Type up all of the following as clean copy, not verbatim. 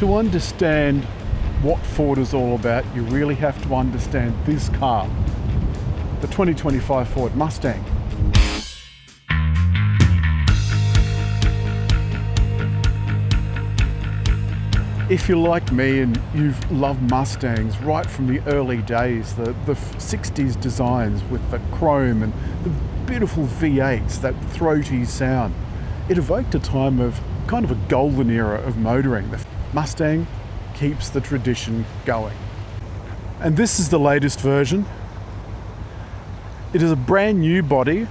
To understand what Ford is all about, you really have to understand this car, the 2025 Ford Mustang. If you're like me and you've loved Mustangs right from the early days, the 60s designs with the chrome and the beautiful V8s, that throaty sound, it evoked a time of kind of a golden era of motoring. The Mustang keeps the tradition going. And this is the latest version. It is a brand new body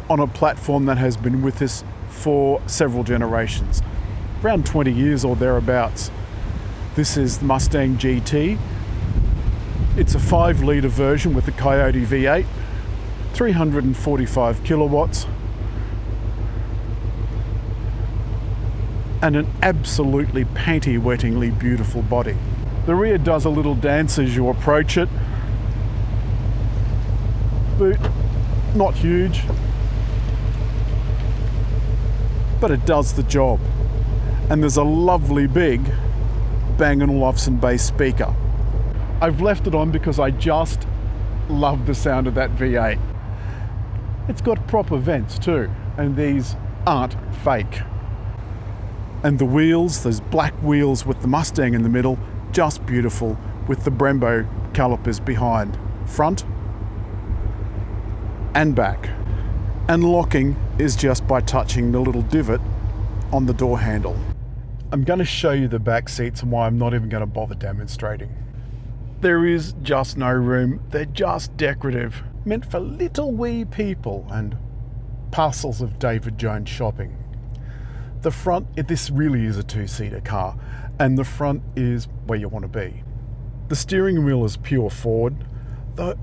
on a platform that has been with us for several generations. Around 20 years or thereabouts. This is the Mustang GT. It's a 5-litre version with the Coyote V8, 345 kilowatts, and an absolutely panty-wettingly beautiful body. The rear does a little dance as you approach it. Boot, not huge, but it does the job. And there's a lovely big Bang Olufsen bass speaker. I've left it on because I just love the sound of that V8. It's got proper vents too, and these aren't fake. And the wheels, those black wheels with the Mustang in the middle, just beautiful, with the Brembo calipers behind, front and back. And locking is just by touching the little divot on the door handle. I'm going to show you the back seats and why I'm not even going to bother demonstrating. There is just no room. They're just decorative, meant for little wee people and parcels of David Jones shopping. The front, this really is a 2-seater car, and the front is where you want to be. The steering wheel is pure Ford, though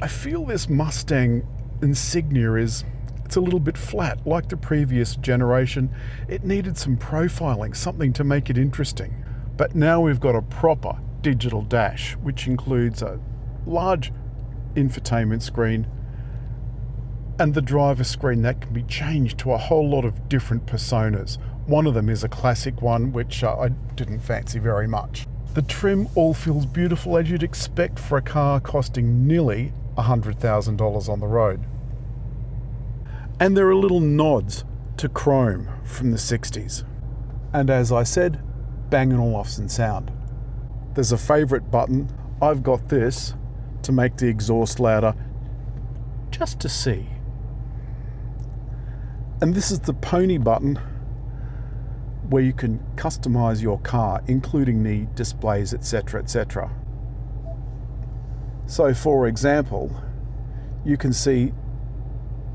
I feel this Mustang insignia it's a little bit flat, like the previous generation. It needed some profiling, something to make it interesting. But now we've got a proper digital dash, which includes a large infotainment screen and the driver screen that can be changed to a whole lot of different personas. One of them is a classic one, which I didn't fancy very much. The trim all feels beautiful, as you'd expect for a car costing nearly $100,000 on the road. And there are little nods to chrome from the 60s. And as I said, Bang & Olufsen sound. There's a favourite button. I've got this to make the exhaust louder, just to see. And this is the pony button, where you can customise your car, including the displays, etc., etc. So for example, you can see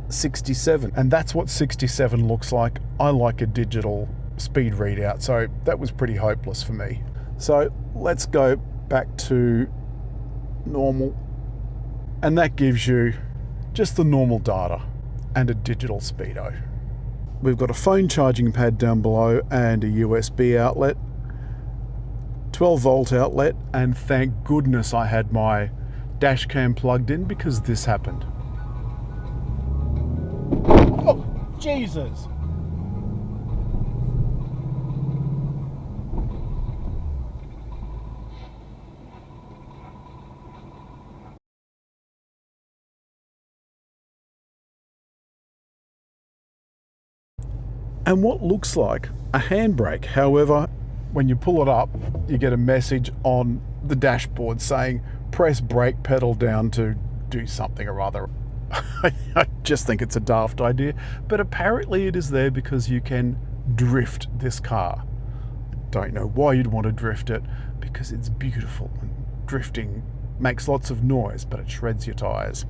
67, and that's what 67 looks like. I like a digital speed readout, so that was pretty hopeless for me. So let's go back to normal, and that gives you just the normal data and a digital speedo. We've got a phone charging pad down below and a USB outlet, 12-volt outlet, and thank goodness I had my dash cam plugged in, because this happened. Oh, Jesus! And what looks like a handbrake. However, when you pull it up, you get a message on the dashboard saying, press brake pedal down to do something or other. I just think it's a daft idea, but apparently it is there because you can drift this car. I don't know why you'd want to drift it, because it's beautiful, and drifting makes lots of noise, but it shreds your tyres.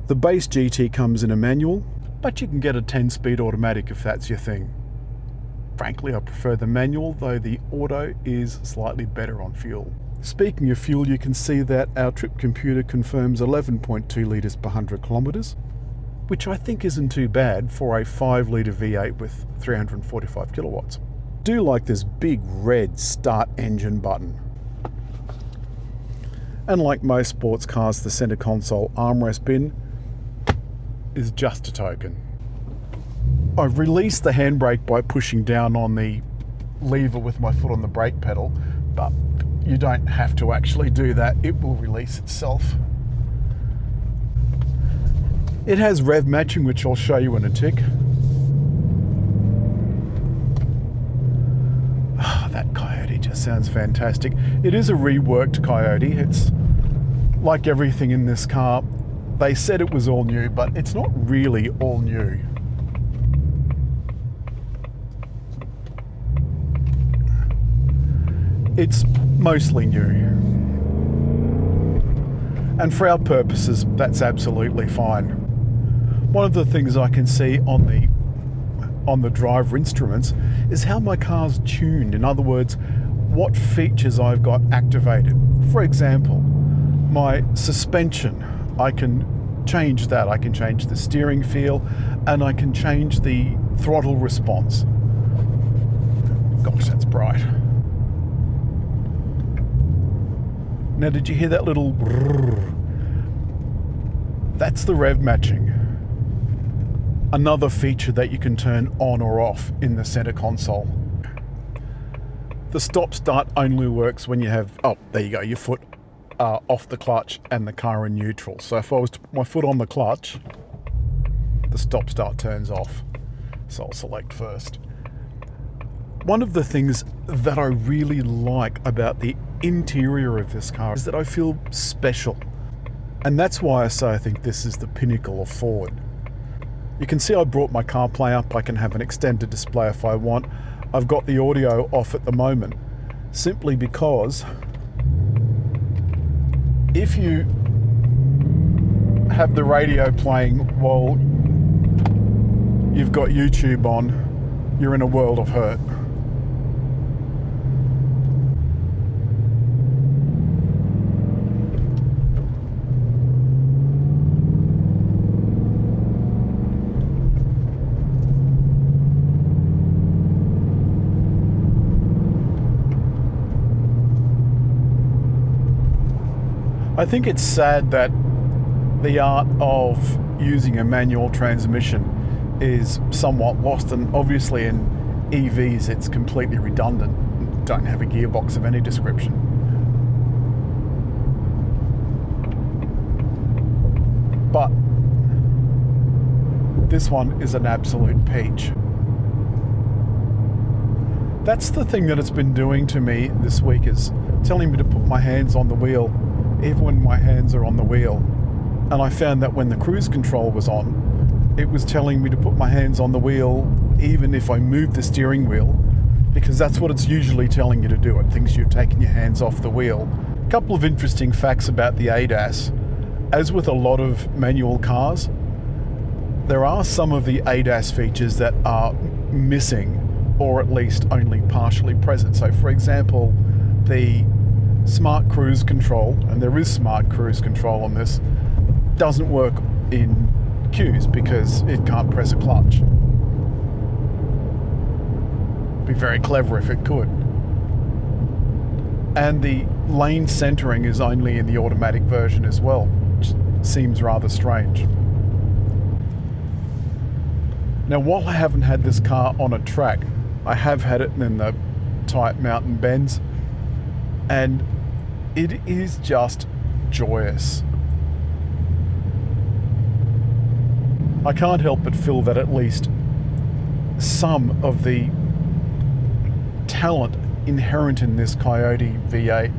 The base GT comes in a manual, but you can get a 10-speed automatic if that's your thing. Frankly, I prefer the manual, though the auto is slightly better on fuel. Speaking of fuel, you can see that our trip computer confirms 11.2 litres per 100 kilometres, which I think isn't too bad for a 5-litre V8 with 345 kilowatts. Do like this big red start engine button. And like most sports cars, the centre console armrest pin is just a token. I've released the handbrake by pushing down on the lever with my foot on the brake pedal, but you don't have to actually do that. It will release itself. It has rev matching, which I'll show you in a tick. That Coyote just sounds fantastic. It is a reworked Coyote. It's like everything in this car. They said it was all new, but it's not really all new. It's mostly new. And for our purposes, that's absolutely fine. One of the things I can see on the driver instruments is how my car's tuned. In other words, what features I've got activated. For example, my suspension, I can change that. I can change the steering feel, and I can change the throttle response. Gosh, that's bright. Now, did you hear that little brrr? That's the rev matching. Another feature that you can turn on or off in the center console. The stop start only works when you have, oh, there you go, your foot off the clutch and the car in neutral. So if I was to put my foot on the clutch, the stop start turns off. So I'll select first. One of the things that I really like about the interior of this car is that I feel special. And that's why I say I think this is the pinnacle of Ford. You can see I brought my CarPlay up. I can have an extended display if I want. I've got the audio off at the moment, simply because if you have the radio playing while you've got YouTube on, you're in a world of hurt. I think it's sad that the art of using a manual transmission is somewhat lost, and obviously in EVs it's completely redundant. Don't have a gearbox of any description. But this one is an absolute peach. That's the thing that it's been doing to me this week, is telling me to put my hands on the wheel even when my hands are on the wheel. And I found that when the cruise control was on, it was telling me to put my hands on the wheel even if I moved the steering wheel, because that's what it's usually telling you to do. It thinks you're taking your hands off the wheel. A couple of interesting facts about the ADAS. As with a lot of manual cars, there are some of the ADAS features that are missing, or at least only partially present. So for example, the smart cruise control, and there is smart cruise control on this, doesn't work in queues because it can't press a clutch. Be very clever if it could. And the lane centering is only in the automatic version as well, which seems rather strange. Now, while I haven't had this car on a track, I have had it in the tight mountain bends, and it is just joyous. I can't help but feel that at least some of the talent inherent in this Coyote V8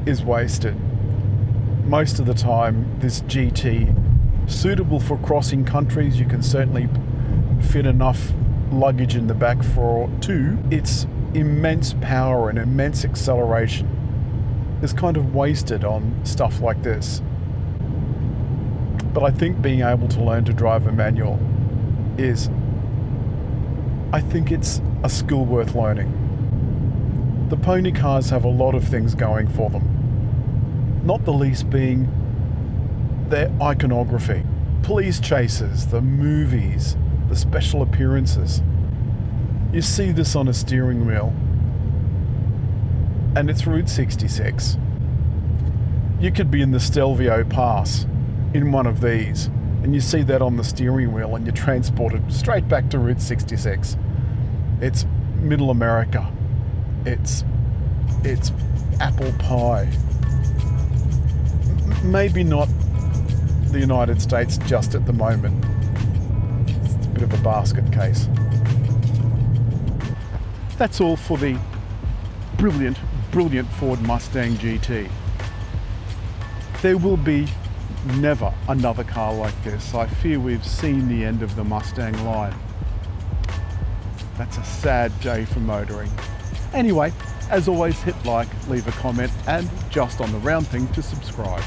is wasted. Most of the time, this GT, suitable for crossing countries, you can certainly fit enough luggage in the back for two. Its immense power and immense acceleration is kind of wasted on stuff like this. But I think being able to learn to drive a manual is, I think it's a skill worth learning. The pony cars have a lot of things going for them, not the least being their iconography. Police chases, the movies, the special appearances. You see this on a steering wheel, and it's Route 66. You could be in the Stelvio Pass in one of these, and you see that on the steering wheel, and you're transported straight back to Route 66. It's middle America, it's apple pie. Maybe not the United States just at the moment. It's a bit of a basket case. That's all for the brilliant Ford Mustang GT. There will be never another car like this. I fear we've seen the end of the Mustang line. That's a sad day for motoring. Anyway, as always, hit like, leave a comment, and just on the round thing to subscribe.